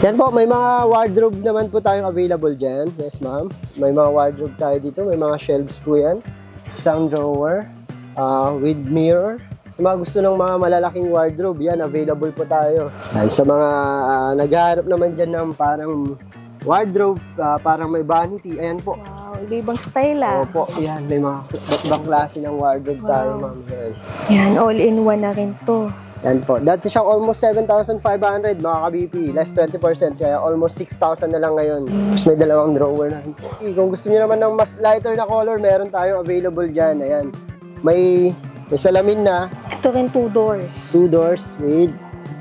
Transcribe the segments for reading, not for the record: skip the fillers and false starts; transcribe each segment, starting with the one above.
Yan po, may mga wardrobe naman po tayong available dyan. Yes, ma'am. May mga wardrobe tayo dito. May mga shelves po yan. Isang drawer with mirror. Sa mga gusto ng mga malalaking wardrobe, yan, available po tayo. Yan, sa mga naghahanap naman dyan ng parang wardrobe, parang may vanity, ayan po. Wow, iba-ibang style Opo, yan, may mga ibang klase ng wardrobe tayo, ma'am. Yan. Yan, all-in-one na rin to. Yan po. Dati siyang almost 7,500 mga ka-BP, less 20%, kaya almost 6,000 na lang ngayon. Tapos may dalawang drawer na rin po. Kung gusto niyo naman ng mas lighter na color, meron tayong available dyan. Ayan. May salamin na. Ito rin 2 doors. 2 doors with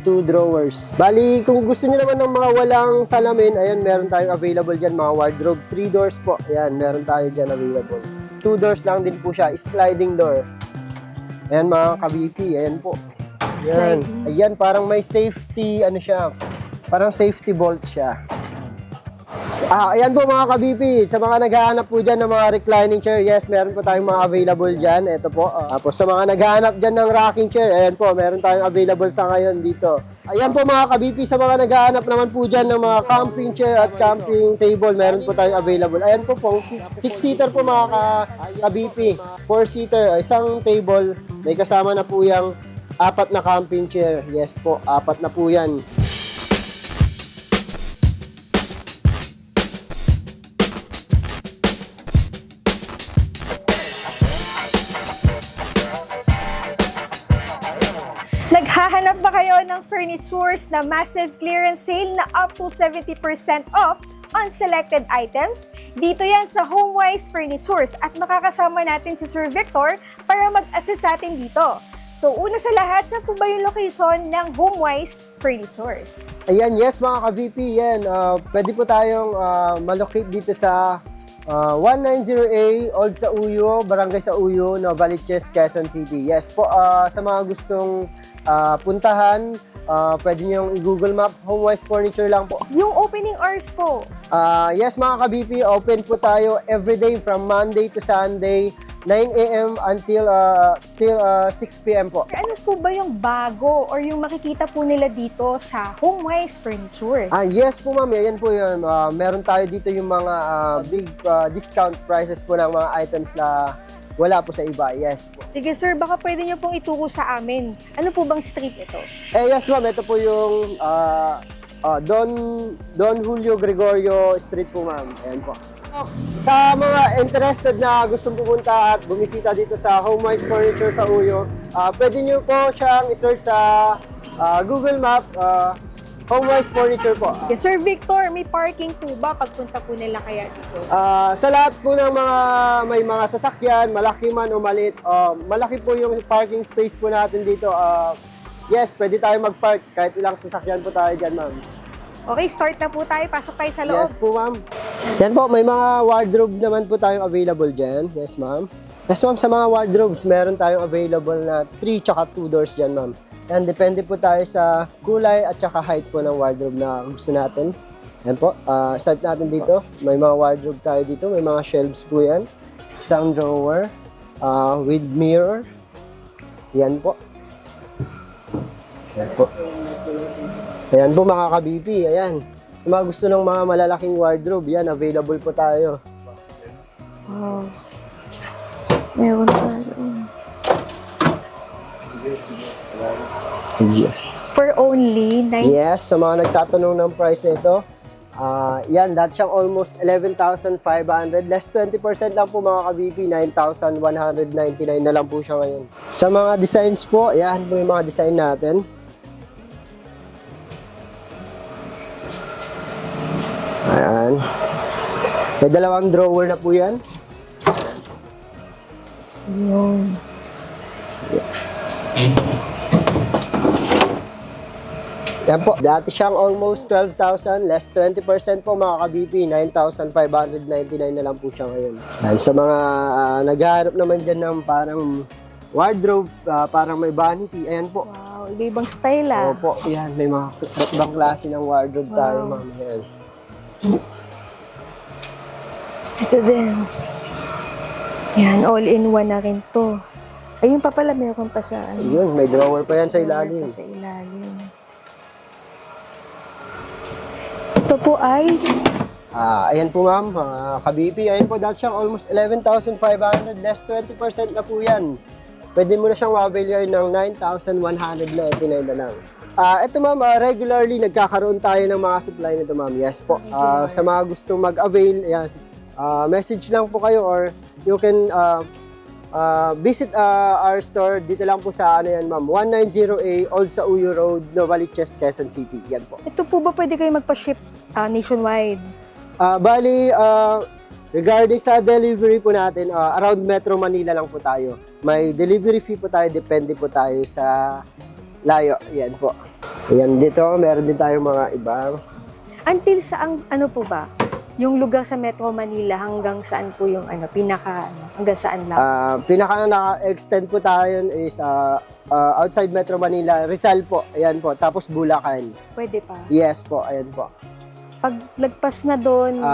2 drawers. Bali, kung gusto niyo naman ng mga walang salamin, ayan, meron tayong available dyan, mga wardrobe. 3 doors po. Ayan, meron tayo dyan available. 2 doors lang din po siya, sliding door. Ayan mga ka-BP, ayan po. Ayan. Ayan, parang may safety, ano siya, parang safety bolt siya. Ayan po mga ka-BP, sa mga naghahanap po dyan ng mga reclining chair, yes, meron po tayong mga available dyan. Ito po. Tapos sa mga naghahanap dyan ng rocking chair, ayan po, meron tayong available sa ngayon dito. Ayan po mga ka-BP, sa mga naghahanap naman po dyan ng mga camping chair at camping table, meron po tayong available. Ayan po po, 6-seater po mga ka-BP. 4-seater, isang table, may kasama na po yung 4 na camping chair. Yes po, 4 na po yan. Naghahanap ba kayo ng furnitures na massive clearance sale na up to 70% off on selected items? Dito yan sa HomeWise Furnitures at makakasama natin si Sir Victor para mag-assist sa atin dito. So, una sa lahat, saan po ba yung location ng HomeWise Furnitures? Ayan, yes mga ka-VP, yan. Pwede po tayong malocate dito sa 190A, Old Sauyo, Barangay Sauyo, Novaliches, Quezon City. Yes po, sa mga gustong puntahan, pwede nyo i-Google Map, HomeWise Furniture lang po. Yung opening hours po? Yes mga ka-BP, open po tayo everyday from Monday to Sunday, 9 a.m. until 6 p.m. po. Ano po ba yung bago or yung makikita po nila dito sa HomeWise Furnitures? Yes po ma'am, yan po yun. Meron tayo dito yung mga big discount prices po ng mga items na wala po sa iba. Yes po. Sige sir, baka pwede nyo pong ituro sa amin. Ano po bang street ito? Yes ma'am, ito po yung Don Julio Gregorio Street po ma'am. Ayan po. Sa mga interested na gustong pumunta at bumisita dito sa HomeWise Furniture sa Uyo, pwede nyo po siyang isearch sa Google Map, HomeWise Furniture po. Sige, Sir Victor, may parking po ba pagpunta po nila kaya dito? Sa lahat po ng mga may mga sasakyan, malaki man o maliit, malaki po yung parking space po natin dito. Yes, pwede tayo mag-park kahit ilang sasakyan po tayo dyan, ma'am. Okay, start na po tayo. Pasok tayo sa loob. Yes po, ma'am. Yan po, may mga wardrobe naman po tayong available dyan. Yes, ma'am. Yes, ma'am, sa mga wardrobes, meron tayong available na 3 tsaka 2 doors dyan, ma'am. Yan, depende po tayo sa kulay at tsaka height po ng wardrobe na gusto natin. Yan po, start natin dito. May mga wardrobe tayo dito. May mga shelves po yan. Isang drawer with mirror. Yan po. Yan po. Ayan po mga ka-BP, ayan. Kung mga gusto ng mga malalaking wardrobe, yan, available po tayo. Wow. Meron tayo. For only 9... Yes, sa mga nagtatanong ng price nito, yan, dati siyang almost 11,500. Less 20% lang po mga ka-BP, 9,199 na lang po siya ngayon. Sa mga designs po, yan po yung mga design natin. Ayan. May dalawang drawer na po yan. Yun. Yan po. Dati siyang almost 12,000. Less 20% po mga ka-BP. 9,599 na lang po siya ngayon. Ayan. Sa mga naghahanap naman dyan ng parang wardrobe, parang may vanity. Ayan po. Wow, iba-ibang style Opo. Yan. May mga ibang klase ng wardrobe tayo, ma'am. Ayan. Ito din. Yan, all-in-one na rin to. Ayun pa pala, meron pa sa ano. Ayun, may drawer pa yan sa ilalim. Sa ilalim. Ito po ay Ayan po ma'am, ka-BP, ayan po, dati siyang almost 11,500, less 20% na po yan. Pwede mo na siyang ma-avail ngayon ng 9,199 na lang. Ito ma'am, regularly nagkakaroon tayo ng mga supply nito ma'am. Yes po. Sa mga gustong mag-avail, yes, message lang po kayo or you can visit our store. Dito lang po sa ano yan ma'am, 190A Old Sauyo Road, Novaliches, Quezon City. Yan po. ito po ba pwede kayo magpa-ship nationwide? Bali, regarding sa delivery po natin, around Metro Manila lang po tayo. May delivery fee po tayo, depende po tayo sa layo. Yan po. Ayan, dito, meron din tayong mga ibang. Until saan, ano po ba? Yung lugar sa Metro Manila hanggang saan po yung hanggang saan lang? Pinaka naka-extend po tayo is outside Metro Manila, Rizal po. Ayan po. Tapos Bulacan. Pwede pa. Yes po, ayan po. Pag lagpas na doon,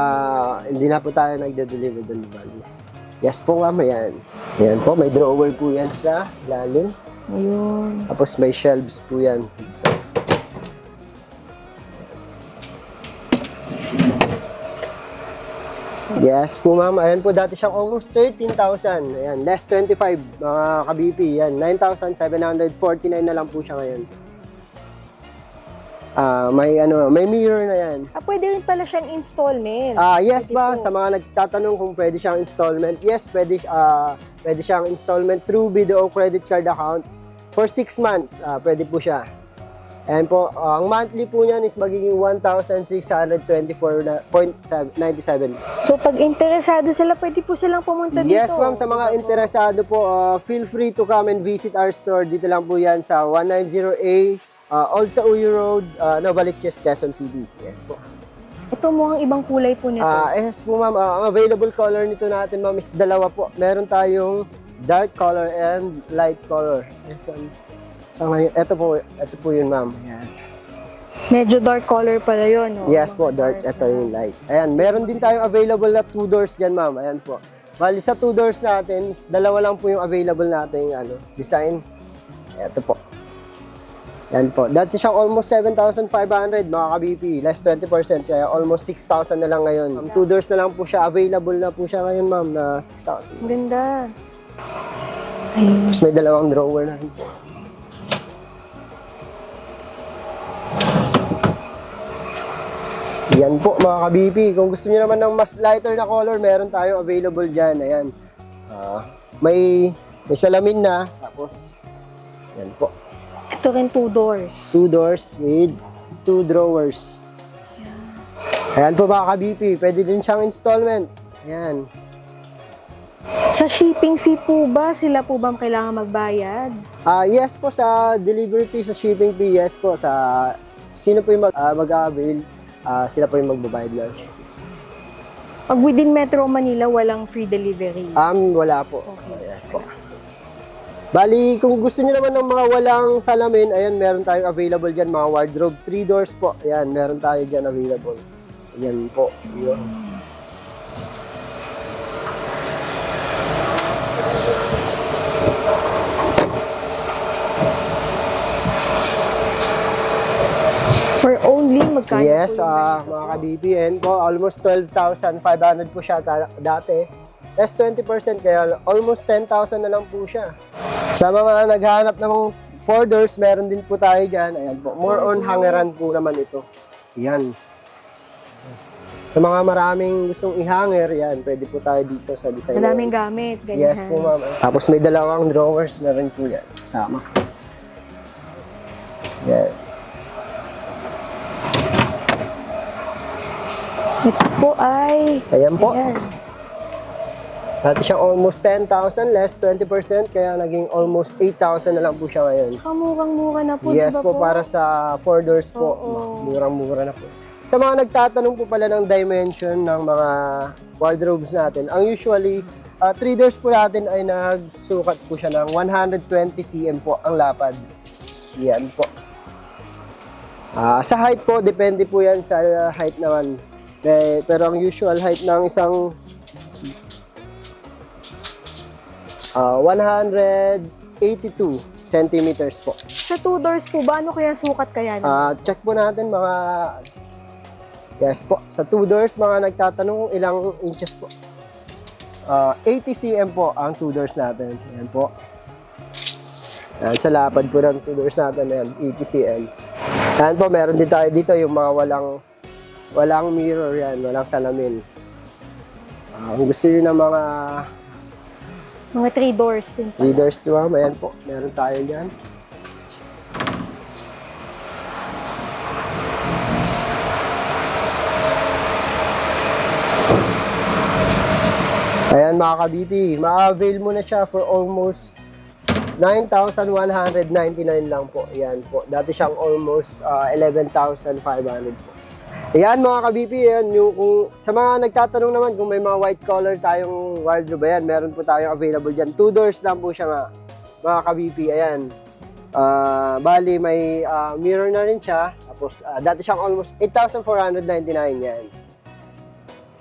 Hindi na po tayo nagde-deliver doon, bali. Yes po ma'am, ayan. Ayan po, may drawer po yan sa lalim. ayun. Tapos may shelves po yan. Yes po ma'am, ayan po, dati siyang almost 13,000. Ayan, less 25 mga ka-BP. Yan, 9,749 na lang po siya ngayon. May mirror na yan. Pwede rin pala siyang installment. Yes Pwede ba, po. sa mga nagtatanong kung pwede siyang installment, yes, pwede siyang installment through BDO credit card account for 6 months. Pwede po siya. Ayan po, ang monthly po niyan is magiging 1,624.97. So, pag interesado sila, pwede po silang pumunta dito. Yes ma'am, sa mga interesado po, feel free to come and visit our store. Dito lang po yan sa 190A Old Sauyo Road, Novaliches, Quezon City. Yes po. Ito mukhang ibang kulay po nito. Yes po ma'am, ang available color nito natin ma'am is dalawa po. Meron tayong dark color and light color. Ito po yun ma'am. Ayan. Medyo dark color pala yun. No? Yes po, dark. Ito yung light. Ayan, meron din tayong available na 2 doors dyan ma'am. Ayan po. Bali sa 2 doors natin, dalawa lang po yung available nating design. Ito po. Yan po. Dati siyang almost 7,500 mga ka-BP. Less 20%. Kaya almost 6,000 na lang ngayon. 2 doors na lang po siya. Available na po siya ngayon ma'am na 6,000. Ang ganda. Ayun. Tapos may dalawang drawer na rin po. Yan po mga ka-BP. Kung gusto niyo naman ng mas lighter na color, meron tayo available dyan. Ayan. May salamin na. Tapos, yan po. Ito rin 2 doors. 2 doors with 2 drawers. Ayan po mga ka-BP. Pwede din siyang installment. Ayan. Sa shipping fee po ba, sila po ba kailangan magbayad? Yes po sa delivery fee, sa shipping fee. Yes po sa sino po yung mag-avail. Sila po yung magbabayad lang. Pag within Metro Manila, walang free delivery. Wala po. Okay. Yes po. Bali, kung gusto niyo naman ng mga walang salamin, ayan, meron tayong available dyan, mga wardrobe. 3 doors po. Ayan, meron tayo dyan available. Ayan po. Ayan. For only, magkano Yes, po yung mga ka-BPN po, almost 12,500 po siya dati. Less 20%, kaya almost 10,000 na lang po siya. Sa mga naghahanap ng 4 doors, meron din po tayo dyan. Ayan po, more on hangeran po naman ito. Yan. Sa mga maraming gustong i-hanger, yan, pwede po tayo dito sa design. Madaming gamit, ganyan. Yes po, ma'am. Tapos may dalawang drawers na rin po yan. Sama. Yan. Ito po ay... Ayan po. Ayan. Dati siyang almost 10,000, less 20%, kaya naging almost 8,000 na lang po siya ngayon. Murang-mura na po, Yes diba po, para sa 4 doors po, Oo. murang-mura na po. Sa mga nagtatanong po pala ng dimension ng mga wardrobes natin, ang usually, 3 doors po natin ay nagsukat po siya ng 120 cm po ang lapad. Yan po. Sa height po, depende po yan sa height naman. Pero ang usual height ng isang 182 centimeters po. Sa 2 doors po ba, ano kaya sukat kaya? Check po natin mga Yes po. Sa 2 doors, mga nagtatanong kung ilang inches po. 80 cm po ang 2 doors natin. Ayan po. Ayan, sa lapad po ng 2 doors natin. Ayan, 80 cm. Ayan po, meron din tayo dito yung mga walang mirror yan, walang salamin. Kung gusto nyo ng Mga 3 doors din. 3 doors, ma'am, ayan po, meron tayo dyan. Ayan mga ka-BP, ma-avail mo na siya for almost 9,199 lang po. Ayan po. Dati siyang almost 11,500 po. Ayan mga ka-BP, ayan, kung, sa mga nagtatanong naman kung may mga white collar tayong wardrobe, ayan, meron po tayong available dyan. 2 doors lang po siya mga ka-BP. Ayan. Bali, may mirror na rin siya. Tapos, dati siyang almost 8,499 yan.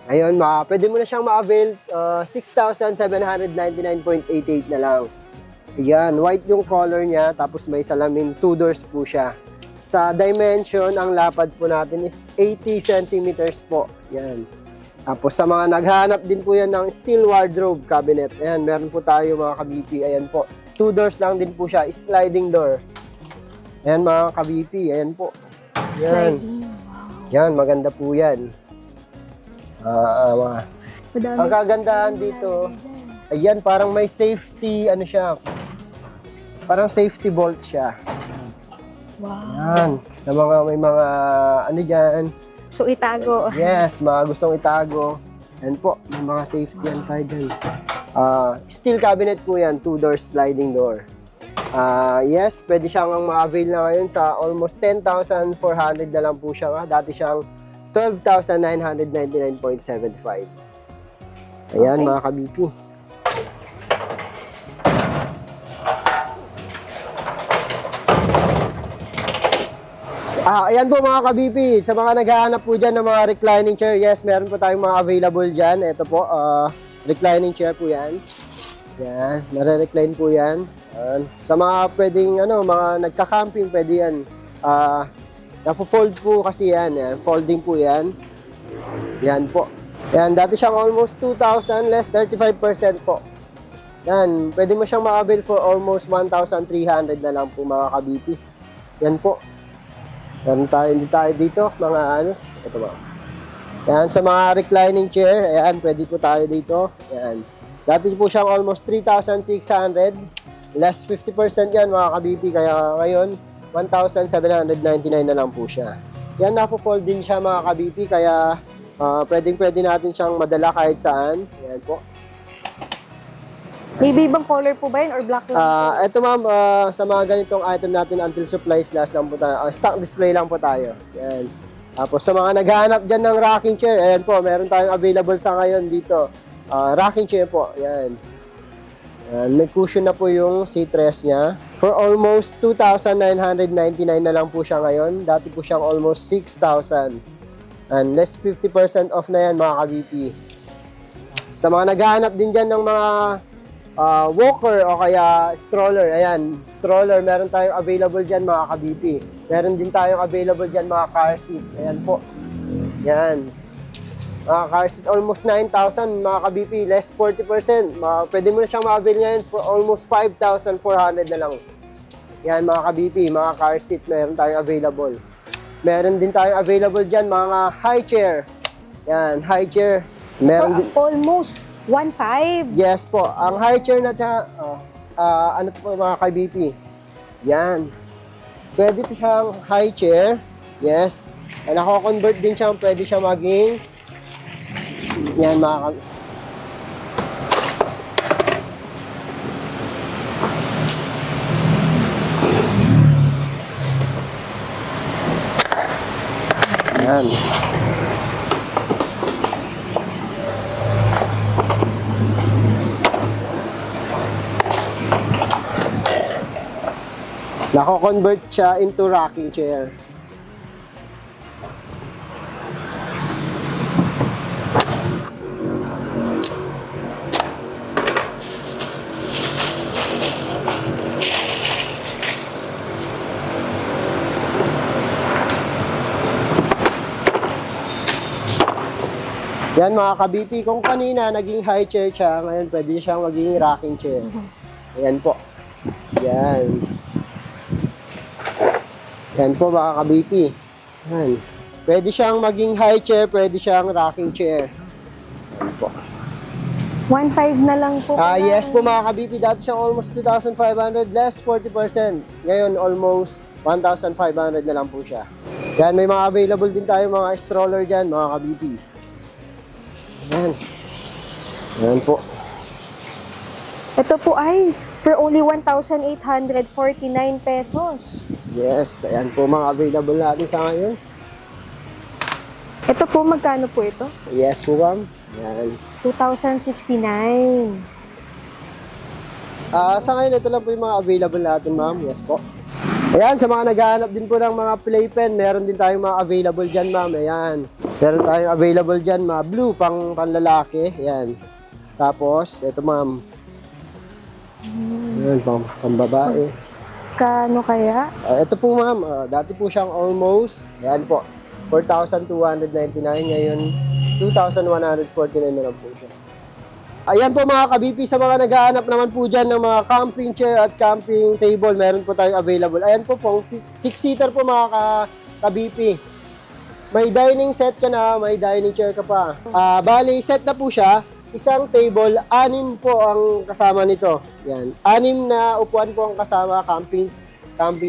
Ayun, pwede mo na siyang ma-avail 6,799.88 na lang. Ayan, white yung color niya, tapos may salamin, 2 doors po siya. Sa dimension, ang lapad po natin is 80 centimeters po. Ayan. Tapos sa mga naghahanap din po yan ng steel wardrobe cabinet. Ayan, meron po tayo mga ka-BP. Ayan po, 2 doors lang din po siya, sliding door. Ayan mga ka-BP, ayan po. Ayan. Yan, maganda po yan. Ang kagandahan dito, ayan, parang may safety, ano siya, parang safety bolt siya. Wow. Ayan, sa may mga, ano dyan. So, itago. Yes, mga gustong itago. Ayan po, may mga safety yan tayo dyan. Steel cabinet po yan, 2 doors sliding door. Yes, pwede siyang ma-avail na ngayon sa almost 10,400 na lang po siya. Dati siyang 12,999.75. Ayan, okay, mga ka-BP. Ayan po mga ka-BP. Sa mga naghahanap po dyan ng mga reclining chair, yes, meron po tayong mga available dyan. Ito po, reclining chair po yan. Yan, nare-recline po yan. Sa mga pwedeng, mga nagka-camping, pwede yan. Napo-fold po kasi yan. Folding po yan. Yan po. Yan, dati siyang almost 2,000 less 35% po. Yan, pwede mo siyang ma-avail for almost 1,300 na lang po mga ka-BP. Yan po. Yan tayo dito, mga ito ba. Yan, sa mga reclining chair, ayan, pwede po tayo dito. Yan. Dati po siyang almost 3,600 less 50% yan mga ka-BP, kaya ngayon 1,799 na lang po siya. Yan, napo-fold din siya mga ka-BP, kaya pwede natin siyang madala kahit saan. Yan po. May ibang color po ba yun or black lang? Ito ma'am, sa mga ganitong item natin until supplies last lang po tayo. Stock display lang po tayo. Yan. Tapos sa mga naghahanap dyan ng rocking chair, ayan po, meron tayong available sa ngayon dito. Rocking chair po, yan. May cushion na po yung seatrest niya. For almost 2,999 na lang po siya ngayon. Dati po siyang almost 6,000. And less 50% off na yan mga ka-BP. Sa mga naghahanap din dyan ng mga walker o kaya stroller, ayan, stroller, meron tayong available dyan mga ka-BP. Meron din tayong available dyan mga car seat. Ayan po. Yan. Mga car seat, almost 9,000 mga ka-BP, less 40%. Pwede mo na siyang ma-avail ngayon for almost 5,400 na lang. Yan mga ka-BP, mga car seat, meron tayong available. Meron din tayong available dyan mga high chair. Yan, high chair. Meron din. Almost 1,500. Yes po, ang high chair na siya, ano po mga ka-BP? Yan. Pwede ito siyang high chair. Yes. Nako-convert din siya, pwede siya maging yan mga ka... Yan. Nako-convert siya into rocking chair. Yan mga ka-BP, kung kanina naging high chair siya, ngayon pwede siyang maging rocking chair. Ayan po. Yan. Yan po mga ka-BP. Yan. Pwede siyang maging high chair, pwede siyang rocking chair. Yan po. 1.5 na lang po. Yes po mga ka-BP, dati siyang almost 2,500 less 40%. Ngayon almost 1,500 na lang po siya. Yan, may mga available din tayo mga stroller dyan mga ka-BP. Yan. Yan po. Ito po ay for only 1,849 pesos. Yes, ayan po mga available natin sa ngayon. Ito po, magkano po ito? Yes po ma'am. Yan. 2,069. Sa ngayon, ito lang po yung mga available natin ma'am. Yes po. Ayan, sa mga naghahanap din po ng mga playpen, meron din tayong mga available dyan ma'am. Ayan. Meron tayong available dyan mga blue pang panlalaki. Ayan. Tapos, ito ma'am. Ayan, pang babae. Kano kaya? Ito po ma'am, dati po siyang almost, ayan po, 4,299, ngayon 2,149 na lang po siya. Ayan po mga ka-BP, sa mga naghahanap naman po dyan ng mga camping chair at camping table, meron po tayong available. Ayan po pong 6-seater po mga ka-BP. May dining set ka na, may dining chair ka pa. Bali, set na po siya. Isang table, 6 po ang kasama nito. Yan. 6 na upuan po ang kasama, camping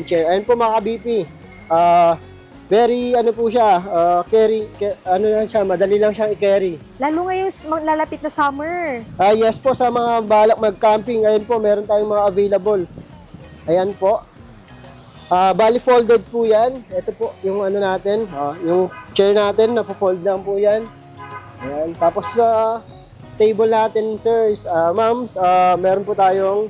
chair. Ayan po mga ka-BP. Very, ano po siya, ano lang siya, madali lang siyang i-carry. Lalo ngayon, lalapit na summer. Yes po, sa mga balak mag-camping, ayun po, meron tayong mga available. Ayan po. Bali folded po yan. Ito po, yung ano natin, yung chair natin, napo-fold lang po yan. Ayan. Tapos, table natin, sirs, ma'ams, meron po tayong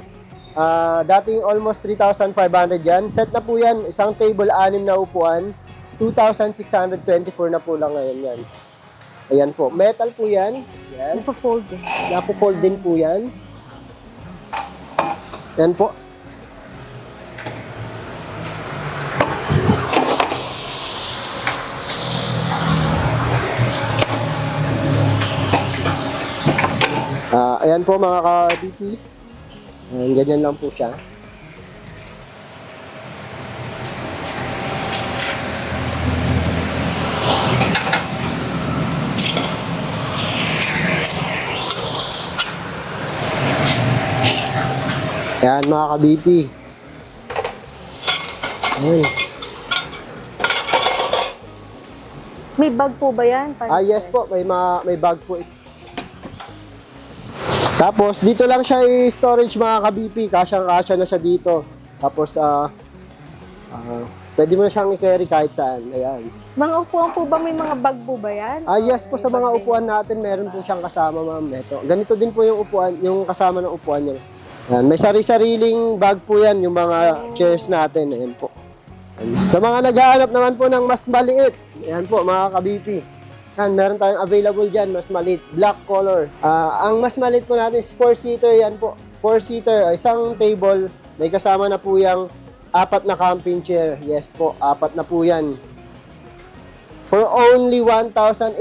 dating almost 3,500 yan. Set na po yan, isang table, 6 na upuan. 2,624 na po lang ngayon yan. Ayan po. Metal po yan. Yan. Napo-fold eh. Napo-fold din po yan. Yan po. Ayan po mga ka-BP. Ganyan lang po siya. Ayan mga ka-BP. Ayan. May bag po ba yan? Yes po, may bag po. Tapos dito lang siya i-storage mga ka-BP, kasyang-kasya na siya dito. Tapos pwede mo na siyang i-carry kahit saan. Ayan. Mga upuan po ba, may mga bag po ba yan? Yes po, sa mga upuan natin meron po siyang kasama ma'am. Ito. Ganito din po yung upuan, yung kasama ng upuan niya. Ayan, may sari-sariling bag po yan, yung mga chairs natin. Ayan po. Ayan. Sa mga naghahanap naman po ng mas maliit, ayan po mga ka-BP. Yan, meron tayong available dyan, mas maliit, black color. Ang mas maliit po natin is 4-seater, yan po. 4-seater, isang table, may kasama na po yung 4 na camping chair. Yes po, 4 na po yan. For only 1,874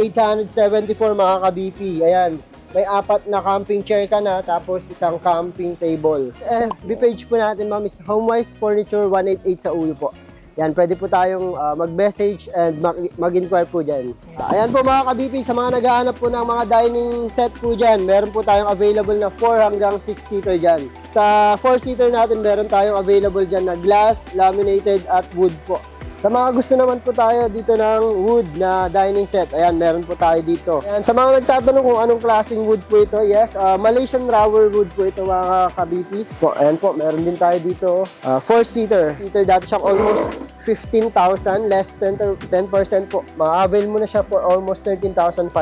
mga ka-BP. Ayan, may 4 na camping chair ka na, tapos isang camping table. FB page po natin, ma'am, is Homewise Furniture 188 sa Uyo po. Yan, pwede po tayong mag-message and mag-inquire po dyan. Ayan po mga ka-BP, sa mga naghahanap po ng mga dining set po dyan, meron po tayong available na 4 hanggang 6-seater dyan. Sa 4-seater natin, meron tayong available dyan na glass, laminated at wood po. Sa mga gusto naman po tayo dito ng wood na dining set, ayan, meron po tayo dito. Ayan, sa mga nagtatanong kung anong klaseng wood po ito, yes, Malaysian Rower wood po ito mga ka-BP. Po, ayan po, meron din tayo dito. 4-seater. Seater dati siyang almost 15,000, less 10% po. Ma-avail mo na siya for almost 13,500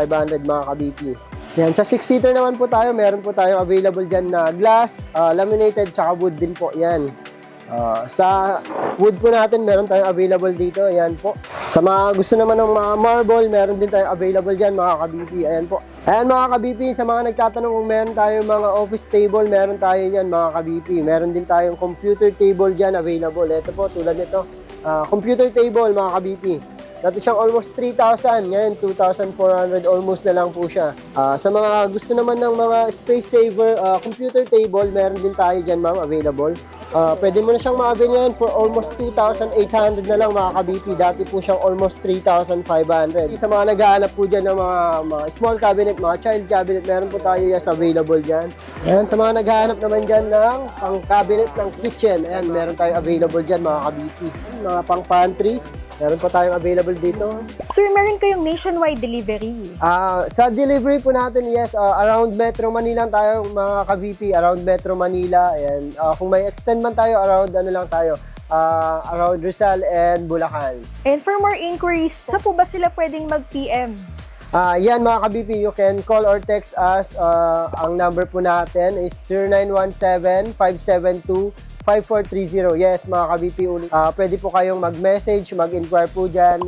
mga ka-BP. Yan, sa 6-seater naman po tayo, meron po tayong available dyan na glass, laminated, tsaka wood din po. Yan. Sa wood po natin, meron tayong available dito. Ayan po. Sa mga gusto naman ng mga marble, meron din tayong available dyan mga ka-BP. Ayan po. Ayan mga ka-BP, sa mga nagtatanong kung meron tayong mga office table, meron tayo yan mga ka-BP. Meron din tayong computer table dyan available. Ito po, tulad nito. Computer table mga ka-BP. Dati siyang almost 3,000, ngayon 2,400 almost na lang po siya. Sa mga gusto naman ng mga space saver computer table, meron din tayo dyan ma'am, available. Pwede mo na siyang ma-avail ngayon for almost 2,800 na lang mga ka-BP. Dati po siyang almost 3,500. Sa mga naghahanap po dyan ng mga small cabinet, mga child cabinet, meron po tayo yes, available dyan. Ayan, sa mga naghahanap naman dyan ng pang cabinet ng kitchen, ayan, meron tayo available dyan mga ka-BP. Mga pang pantry, meron po tayong available dito. Sir, meron kayong nationwide delivery. Sa delivery po natin, yes, around Metro Manila tayo mga ka-VP, around Metro Manila. Ayan. Kung may extend man tayo, around ano lang tayo, around Rizal and Bulacan. And for more inquiries, saan po ba sila pwedeng mag-PM? Yan mga ka-BP, you can call or text us. Ang number po natin is 0917-572-5430. Yes, mga ka-BP, pwede po kayong mag-message, mag-inquire po dyan.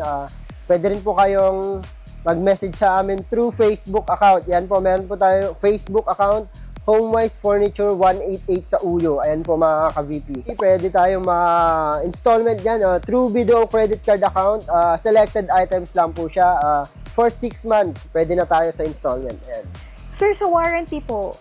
Pwede rin po kayong mag-message sa amin through Facebook account. Yan po, meron po tayo Facebook account, Homewise Furniture 188 sa Uyo. Ayan po mga ka-VP. Pwede tayong ma-installment dyan through video credit card account. Selected items lang po siya. For 6 months, pwede na tayo sa installment. Ayan. Sir, sa warranty po,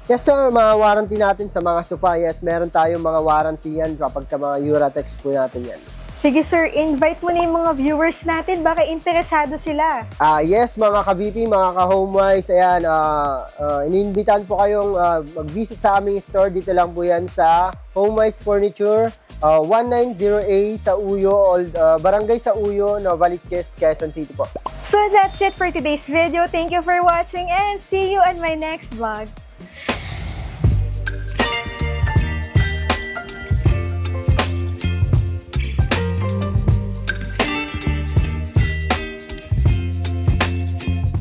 Yes sir, mga warranty natin sa mga sofa, yes, meron tayong mga warranty yan kapag ka mga Uratex po natin yan. sige sir, invite mo na yung mga viewers natin, baka interesado sila. Yes, mga ka-VP, mga ka-Homewise, ayan, iniinvitan po kayong mag-visit sa aming store. Dito lang po yan sa Homewise Furniture, 190A sa Uyo, Barangay sa Uyo, Novaliches, Quezon City po. So that's it for today's video. Thank you for watching and see you on my next vlog.